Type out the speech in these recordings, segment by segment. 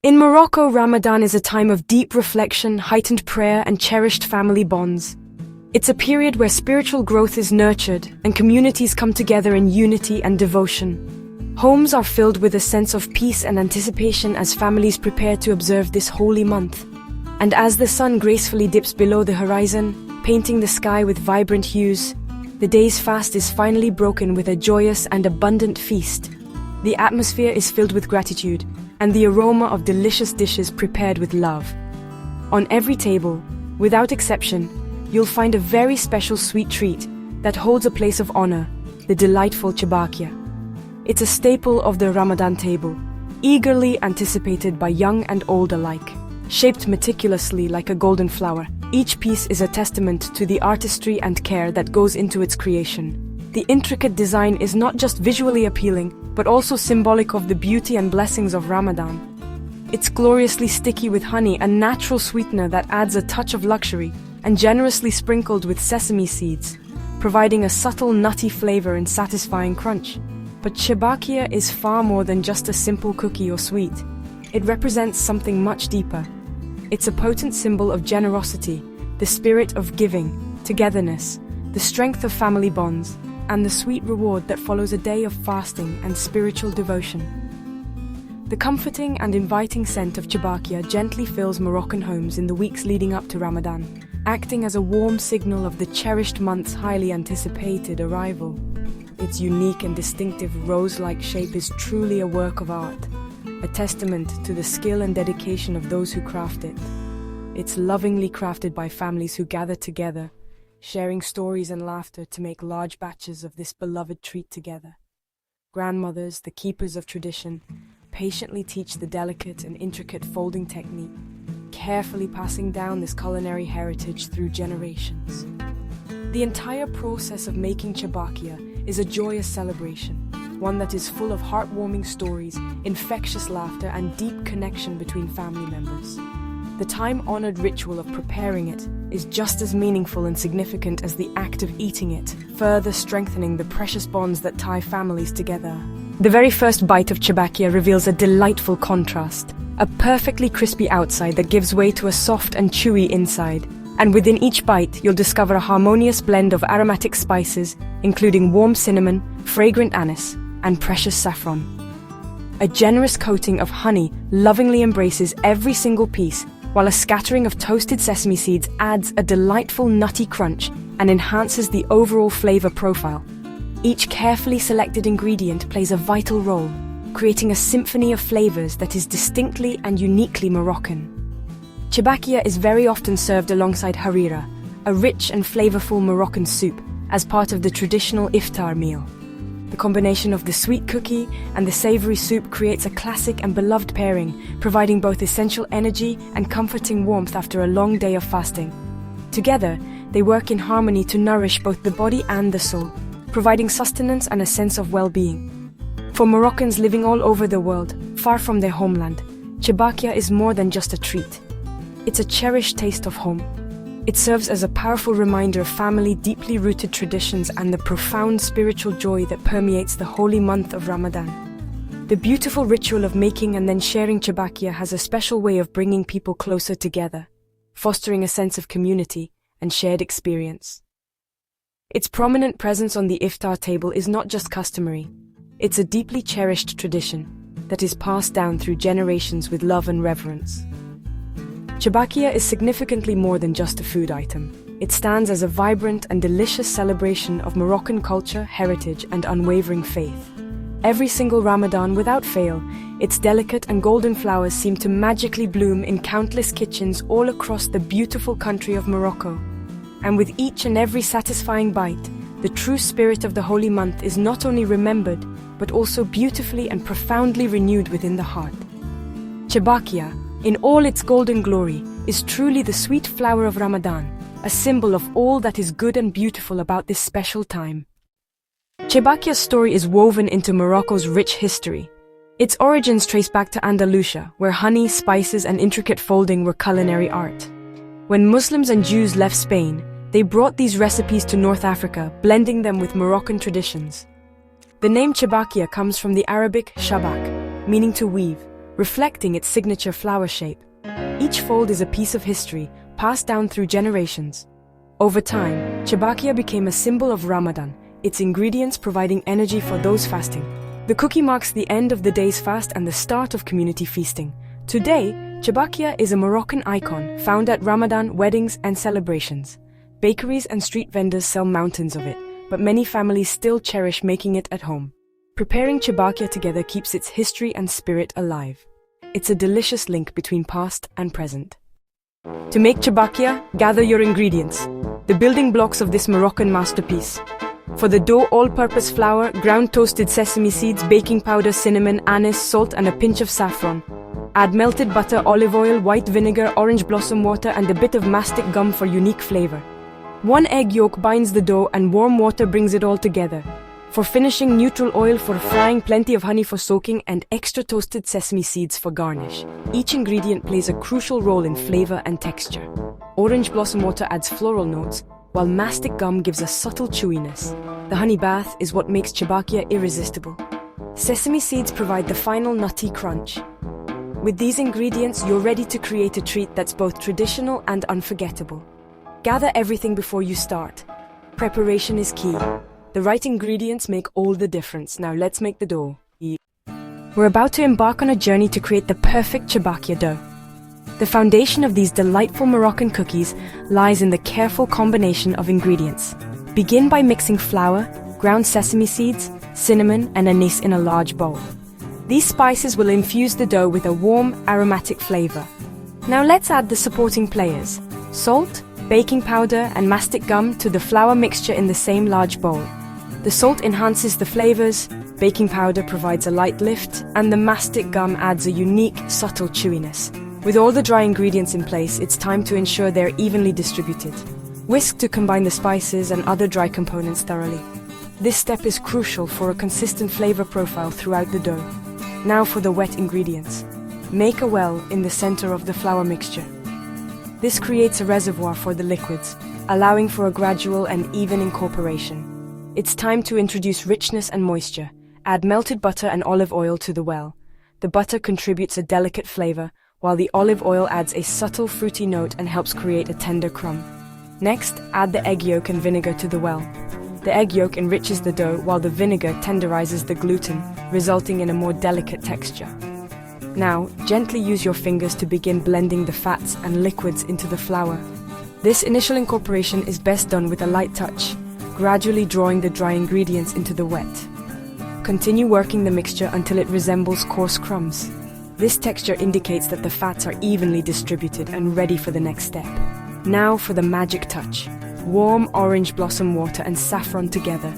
In Morocco, Ramadan is a time of deep reflection, heightened prayer, and cherished family bonds. It's a period where spiritual growth is nurtured and communities come together in unity and devotion. Homes are filled with a sense of peace and anticipation as families prepare to observe this holy month. And as the sun gracefully dips below the horizon, painting the sky with vibrant hues, the day's fast is finally broken with a joyous and abundant feast. The atmosphere is filled with gratitude and the aroma of delicious dishes prepared with love. On every table, without exception, you'll find a very special sweet treat that holds a place of honor, the delightful Chebakia. It's a staple of the Ramadan table, eagerly anticipated by young and old alike. Shaped meticulously like a golden flower, each piece is a testament to the artistry and care that goes into its creation. The intricate design is not just visually appealing, but also symbolic of the beauty and blessings of Ramadan. It's gloriously sticky with honey, a natural sweetener that adds a touch of luxury, and generously sprinkled with sesame seeds, providing a subtle nutty flavor and satisfying crunch. But Chebakia is far more than just a simple cookie or sweet. It represents something much deeper. It's a potent symbol of generosity, the spirit of giving, togetherness, the strength of family bonds, and the sweet reward that follows a day of fasting and spiritual devotion. The comforting and inviting scent of Chebakia gently fills Moroccan homes in the weeks leading up to Ramadan, acting as a warm signal of the cherished month's highly anticipated arrival. Its unique and distinctive rose-like shape is truly a work of art, a testament to the skill and dedication of those who craft it. It's lovingly crafted by families who gather together, sharing stories and laughter to make large batches of this beloved treat together. Grandmothers, the keepers of tradition, patiently teach the delicate and intricate folding technique, carefully passing down this culinary heritage through generations. The entire process of making Chebakia is a joyous celebration, one that is full of heartwarming stories, infectious laughter, and deep connection between family members. The time-honored ritual of preparing it is just as meaningful and significant as the act of eating it, further strengthening the precious bonds that tie families together. The very first bite of Chebakia reveals a delightful contrast, a perfectly crispy outside that gives way to a soft and chewy inside. And within each bite, you'll discover a harmonious blend of aromatic spices, including warm cinnamon, fragrant anise, and precious saffron. A generous coating of honey lovingly embraces every single piece, while a scattering of toasted sesame seeds adds a delightful nutty crunch and enhances the overall flavor profile. Each carefully selected ingredient plays a vital role, creating a symphony of flavors that is distinctly and uniquely Moroccan. Chebakia is very often served alongside harira, a rich and flavorful Moroccan soup, as part of the traditional iftar meal. The combination of the sweet cookie and the savory soup creates a classic and beloved pairing, providing both essential energy and comforting warmth after a long day of fasting. Together, they work in harmony to nourish both the body and the soul, providing sustenance and a sense of well-being. For Moroccans living all over the world, far from their homeland, Chebakia is more than just a treat. It's a cherished taste of home. It serves as a powerful reminder of family, deeply rooted traditions, and the profound spiritual joy that permeates the holy month of Ramadan. The beautiful ritual of making and then sharing Chebakia has a special way of bringing people closer together, fostering a sense of community and shared experience. Its prominent presence on the iftar table is not just customary. It's a deeply cherished tradition that is passed down through generations with love and reverence. Chebakia is significantly more than just a food item. It stands as a vibrant and delicious celebration of Moroccan culture, heritage, and unwavering faith. Every single Ramadan, without fail, its delicate and golden flowers seem to magically bloom in countless kitchens all across the beautiful country of Morocco. And with each and every satisfying bite, the true spirit of the holy month is not only remembered, but also beautifully and profoundly renewed within the heart. Chebakia, in all its golden glory, is truly the sweet flower of Ramadan, a symbol of all that is good and beautiful about this special time. Chebakia's story is woven into Morocco's rich history. Its origins trace back to Andalusia, where honey, spices, and intricate folding were culinary art. When Muslims and Jews left Spain, they brought these recipes to North Africa, blending them with Moroccan traditions. The name Chebakia comes from the Arabic shabak, meaning to weave, reflecting its signature flower shape. Each fold is a piece of history, passed down through generations. Over time, Chebakia became a symbol of Ramadan, its ingredients providing energy for those fasting. The cookie marks the end of the day's fast and the start of community feasting. Today, Chebakia is a Moroccan icon found at Ramadan weddings and celebrations. Bakeries and street vendors sell mountains of it, but many families still cherish making it at home. Preparing Chebakia together keeps its history and spirit alive. It's a delicious link between past and present. To make Chebakia, gather your ingredients, the building blocks of this Moroccan masterpiece. For the dough, all-purpose flour, ground toasted sesame seeds, baking powder, cinnamon, anise, salt and a pinch of saffron. Add melted butter, olive oil, white vinegar, orange blossom water and a bit of mastic gum for unique flavor. 1 egg yolk binds the dough and warm water brings it all together. For finishing, neutral oil for frying, plenty of honey for soaking and extra toasted sesame seeds for garnish. Each ingredient plays a crucial role in flavor and texture. Orange blossom water adds floral notes, while mastic gum gives a subtle chewiness. The honey bath is what makes Chebakia irresistible. Sesame seeds provide the final nutty crunch. With these ingredients, you're ready to create a treat that's both traditional and unforgettable. Gather everything before you start. Preparation is key. The right ingredients make all the difference. Now let's make the dough. We're about to embark on a journey to create the perfect Chebakia dough. The foundation of these delightful Moroccan cookies lies in the careful combination of ingredients. Begin by mixing flour, ground sesame seeds, cinnamon, and anise in a large bowl. These spices will infuse the dough with a warm, aromatic flavor. Now let's add the supporting players: salt, baking powder, and mastic gum to the flour mixture in the same large bowl. The salt enhances the flavors, baking powder provides a light lift, and the mastic gum adds a unique, subtle chewiness. With all the dry ingredients in place, it's time to ensure they're evenly distributed. Whisk to combine the spices and other dry components thoroughly. This step is crucial for a consistent flavor profile throughout the dough. Now for the wet ingredients. Make a well in the center of the flour mixture. This creates a reservoir for the liquids, allowing for a gradual and even incorporation. It's time to introduce richness and moisture. Add melted butter and olive oil to the well. The butter contributes a delicate flavor, while the olive oil adds a subtle fruity note and helps create a tender crumb. Next, add the egg yolk and vinegar to the well. The egg yolk enriches the dough while the vinegar tenderizes the gluten, resulting in a more delicate texture. Now, gently use your fingers to begin blending the fats and liquids into the flour. This initial incorporation is best done with a light touch, gradually drawing the dry ingredients into the wet. Continue working the mixture until it resembles coarse crumbs. This texture indicates that the fats are evenly distributed and ready for the next step. Now for the magic touch: warm orange blossom water and saffron together.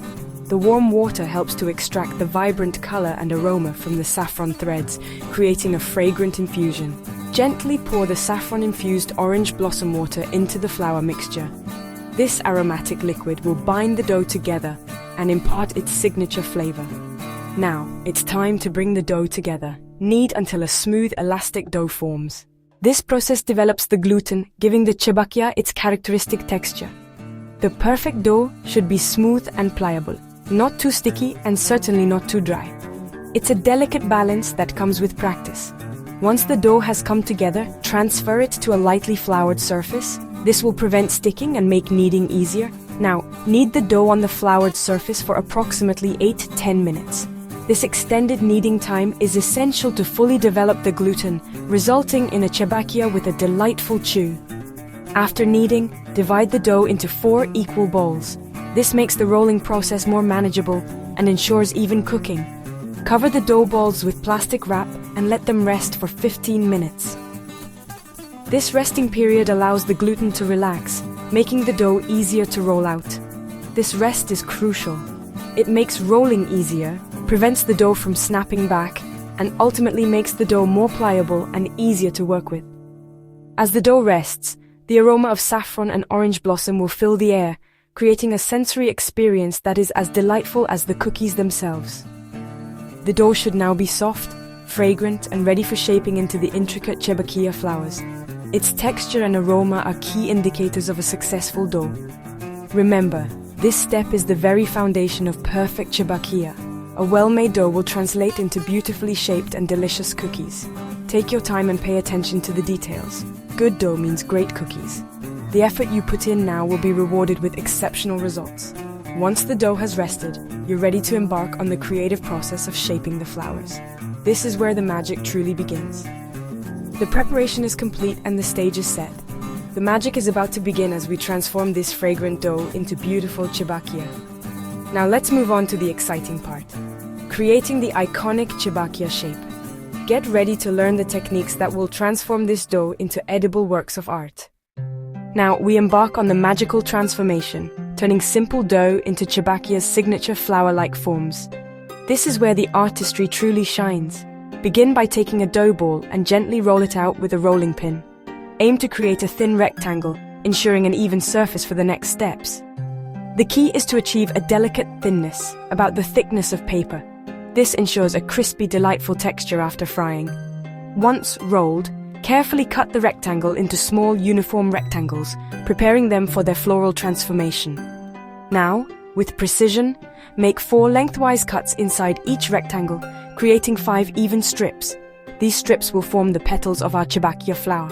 The warm water helps to extract the vibrant color and aroma from the saffron threads, creating a fragrant infusion. Gently pour the saffron-infused orange blossom water into the flour mixture. This aromatic liquid will bind the dough together and impart its signature flavor. Now, it's time to bring the dough together. Knead until a smooth, elastic dough forms. This process develops the gluten, giving the Chebakia its characteristic texture. The perfect dough should be smooth and pliable, not too sticky and certainly not too dry. It's a delicate balance that comes with practice. Once the dough has come together, transfer it to a lightly floured surface. This will prevent sticking and make kneading easier. Now, knead the dough on the floured surface for approximately 8 to 10 minutes. This extended kneading time is essential to fully develop the gluten, resulting in a Chebakia with a delightful chew. After kneading, divide the dough into 4 equal bowls. This makes the rolling process more manageable and ensures even cooking. Cover the dough balls with plastic wrap and let them rest for 15 minutes. This resting period allows the gluten to relax, making the dough easier to roll out. This rest is crucial. It makes rolling easier, prevents the dough from snapping back, and ultimately makes the dough more pliable and easier to work with. As the dough rests, the aroma of saffron and orange blossom will fill the air, creating a sensory experience that is as delightful as the cookies themselves. The dough should now be soft, fragrant, and ready for shaping into the intricate Chebakia flowers. Its texture and aroma are key indicators of a successful dough. Remember, this step is the very foundation of perfect Chebakia. A well-made dough will translate into beautifully shaped and delicious cookies. Take your time and pay attention to the details. Good dough means great cookies. The effort you put in now will be rewarded with exceptional results. Once the dough has rested, you're ready to embark on the creative process of shaping the flowers. This is where the magic truly begins. The preparation is complete and the stage is set. The magic is about to begin as we transform this fragrant dough into beautiful chebakia. Now let's move on to the exciting part. Creating the iconic chebakia shape. Get ready to learn the techniques that will transform this dough into edible works of art. Now we embark on the magical transformation, turning simple dough into chebakia's signature flower-like forms. This is where the artistry truly shines. Begin by taking a dough ball and gently roll it out with a rolling pin. Aim to create a thin rectangle, ensuring an even surface for the next steps. The key is to achieve a delicate thinness, about the thickness of paper. This ensures a crispy, delightful texture after frying. Once rolled, carefully cut the rectangle into small, uniform rectangles, preparing them for their floral transformation. Now, with precision, make 4 lengthwise cuts inside each rectangle, creating 5 even strips. These strips will form the petals of our chebakia flower.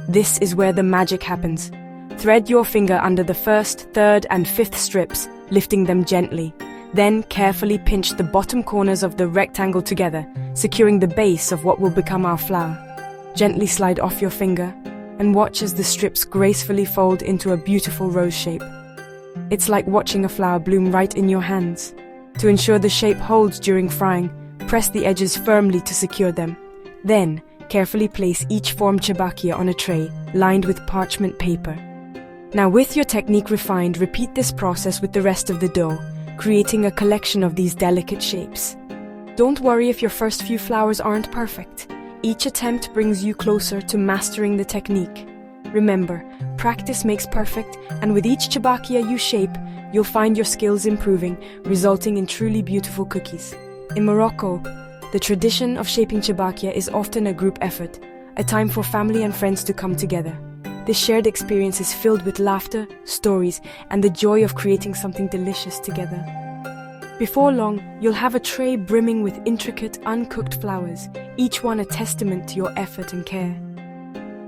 This is where the magic happens. Thread your finger under the 1st, 3rd, and 5th strips, lifting them gently. Then carefully pinch the bottom corners of the rectangle together, securing the base of what will become our flower. Gently slide off your finger and watch as the strips gracefully fold into a beautiful rose shape. It's like watching a flower bloom right in your hands. To ensure the shape holds during frying, press the edges firmly to secure them. Then, carefully place each formed chebakia on a tray lined with parchment paper. Now with your technique refined, repeat this process with the rest of the dough, creating a collection of these delicate shapes. Don't worry if your first few flowers aren't perfect. Each attempt brings you closer to mastering the technique. Remember, practice makes perfect, and with each chebakia you shape, you'll find your skills improving, resulting in truly beautiful cookies. In Morocco, the tradition of shaping chebakia is often a group effort, a time for family and friends to come together. This shared experience is filled with laughter, stories, and the joy of creating something delicious together. Before long, you'll have a tray brimming with intricate, uncooked flowers, each one a testament to your effort and care.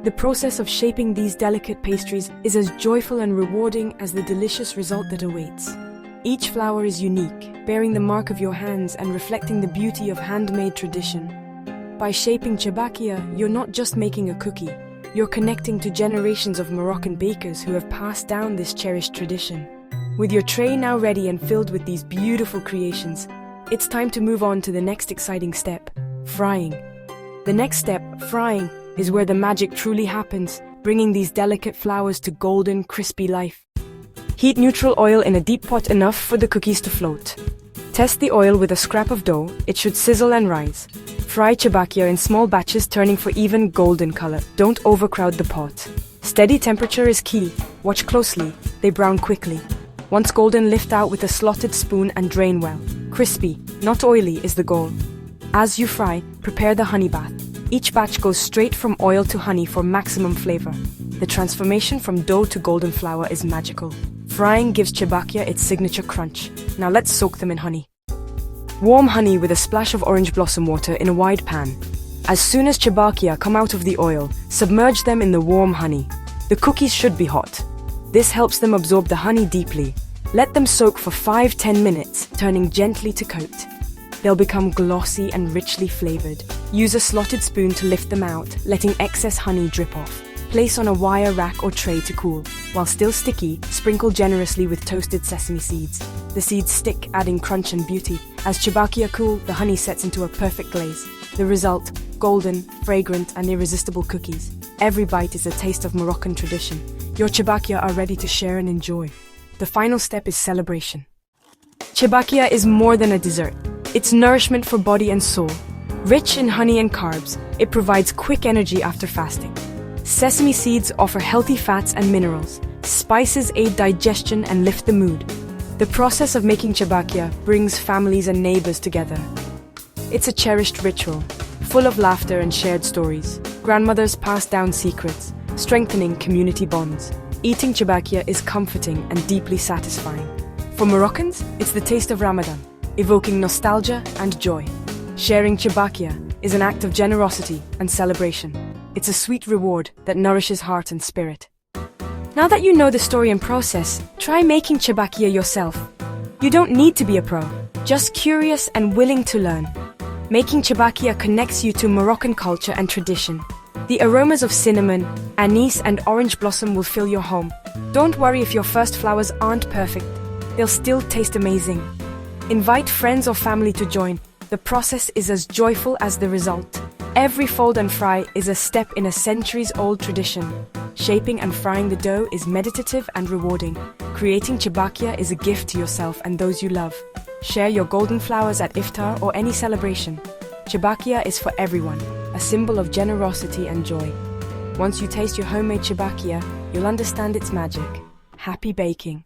The process of shaping these delicate pastries is as joyful and rewarding as the delicious result that awaits. Each flower is unique, bearing the mark of your hands and reflecting the beauty of handmade tradition. By shaping chebakia, you're not just making a cookie, you're connecting to generations of Moroccan bakers who have passed down this cherished tradition. With your tray now ready and filled with these beautiful creations, it's time to move on to the next exciting step, frying. The next step, frying, is where the magic truly happens, bringing these delicate flowers to golden, crispy life. Heat neutral oil in a deep pot enough for the cookies to float. Test the oil with a scrap of dough, it should sizzle and rise. Fry chebakia in small batches, turning for even golden color. Don't overcrowd the pot. Steady temperature is key. Watch closely, they brown quickly. Once golden, lift out with a slotted spoon and drain well. Crispy, not oily, is the goal. As you fry, prepare the honey bath. Each batch goes straight from oil to honey for maximum flavor. The transformation from dough to golden flower is magical. Frying gives chebakia its signature crunch. Now let's soak them in honey. Warm honey with a splash of orange blossom water in a wide pan. As soon as chebakia come out of the oil, submerge them in the warm honey. The cookies should be hot. This helps them absorb the honey deeply. Let them soak for 5-10 minutes, turning gently to coat. They'll become glossy and richly flavored. Use a slotted spoon to lift them out, letting excess honey drip off. Place on a wire rack or tray to cool. While still sticky, sprinkle generously with toasted sesame seeds. The seeds stick, adding crunch and beauty. As chebakia cool, the honey sets into a perfect glaze. The result, golden, fragrant, and irresistible cookies. Every bite is a taste of Moroccan tradition. Your chebakia are ready to share and enjoy. The final step is celebration. Chebakia is more than a dessert. It's nourishment for body and soul. Rich in honey and carbs, it provides quick energy after fasting. Sesame seeds offer healthy fats and minerals. Spices aid digestion and lift the mood. The process of making chebakia brings families and neighbors together. It's a cherished ritual, full of laughter and shared stories. Grandmothers pass down secrets, strengthening community bonds. Eating chebakia is comforting and deeply satisfying. For Moroccans, it's the taste of Ramadan, evoking nostalgia and joy. Sharing chebakia, is an act of generosity and celebration. It's a sweet reward that nourishes heart and spirit. Now that you know the story and process, try making Chebakia yourself. You don't need to be a pro, just curious and willing to learn. Making Chebakia connects you to Moroccan culture and tradition. The aromas of cinnamon, anise and orange blossom will fill your home. Don't worry if your first flowers aren't perfect. They'll still taste amazing. Invite friends or family to join. The process is as joyful as the result. Every fold and fry is a step in a centuries-old tradition. Shaping and frying the dough is meditative and rewarding. Creating Chebakia is a gift to yourself and those you love. Share your golden flowers at iftar or any celebration. Chebakia is for everyone, a symbol of generosity and joy. Once you taste your homemade Chebakia, you'll understand its magic. Happy baking!